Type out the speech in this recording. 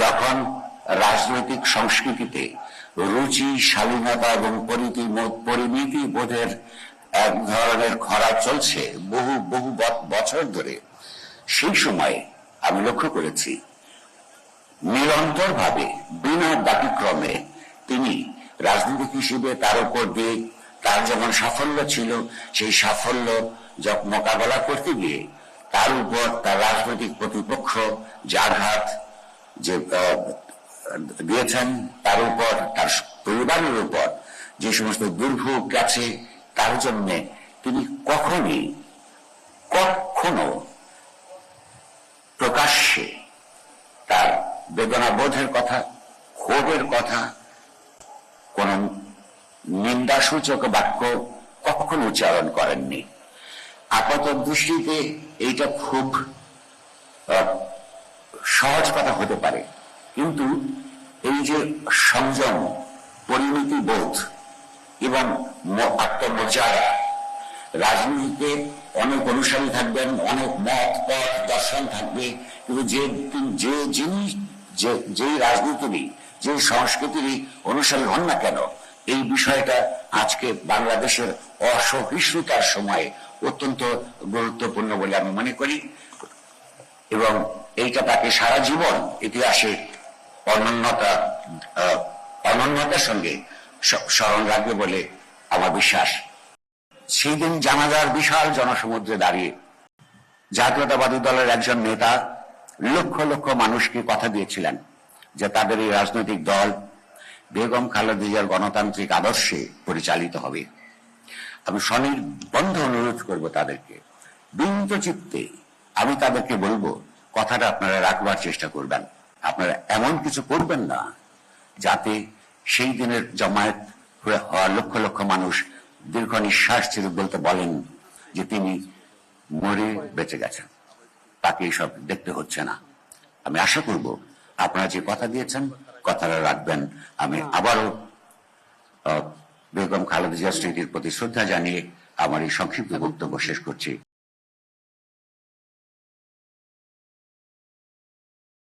যখন রাজনৈতিক সংস্কৃতিতে রুচি, শালীনতা এবং পরিমিতি বোধের এক ধরনের খরা চলছে বহু বহু বছর ধরে, সেই সময়ে আমি লক্ষ্য করেছি নিরন্তরভাবে বিনা ব্যতিক্রমে তিনি রাজনীতিক হিসেবে তার উপর দিয়ে তার যেমন সাফল্য ছিল, সেই সাফল্য মোকাবেলা করতে গিয়ে তার উপর তার রাজনৈতিক প্রতিপক্ষ যে আঘাত যে দিয়েছেন, তার উপর তার পরিবারের উপর যে সমস্ত দুর্ভোগ গেছে, তার জন্য তিনি কখনো প্রকাশ্যে তার বেদনাবোধের কথা, ক্ষোভের কথা, কোন নিন্দাসূচক বাক্য কখনো উচ্চারণ করেননি। আপাত দৃষ্টিতে এইটা খুব সহজ কথা হতে পারে, কিন্তু এই যে সংযম, পরিমিতি বোধ এবং আত্মমর্যাদা, রাজনীতিতে অনেক অনুসারী থাকবেন, অনেক মত পথ দর্শন থাকবে, কিন্তু যেই রাজনীতিরই, যে সংস্কৃতিরই অনুসারী হন না কেন, এই বিষয়টা আজকে বাংলাদেশের অসহিষ্ণুতার সময়ে অত্যন্ত গুরুত্বপূর্ণ বলে আমি মনে করি, এবং এইটা তাকে সারা জীবন ইতিহাসে অনন্যতার সঙ্গে স্মরণ রাখবে বলে আমার বিশ্বাস। সেই দিন জানাজার বিশাল জনসমুদ্রে দাঁড়িয়ে জাতীয়তাবাদী দলের একজন নেতা লক্ষ লক্ষ মানুষকে কথা দিয়েছিলেন যে তাদের এই রাজনৈতিক দল বেগম খালেদা জিয়ার গণতান্ত্রিক আদর্শে পরিচালিত হবে। আমি স্বনির্বন্ধ অনুরোধ করব তাদেরকে, বিনীত চিত্তে আমি তাদেরকে বলবো, কথাটা আপনারা রাখবার চেষ্টা করবেন। আপনারা এমন কিছু করবেন না যাতে সেই দিনের জমায়েত হওয়া লক্ষ লক্ষ মানুষ দীর্ঘ নিঃশ্বাস ছেড়ে বলতে বলেন যে তিনি মরে বেঁচে গেছেন, তাকে এইসব দেখতে হচ্ছে না। আমি আশা করব আপনারা যে কথা দিয়েছেন কথাটা রাখবেন। আমি আবারও বেগম খালেদা জিয়ার স্মৃতির প্রতি শ্রদ্ধা জানিয়ে আমার এই সংক্ষিপ্ত বক্তব্য শেষ করছি।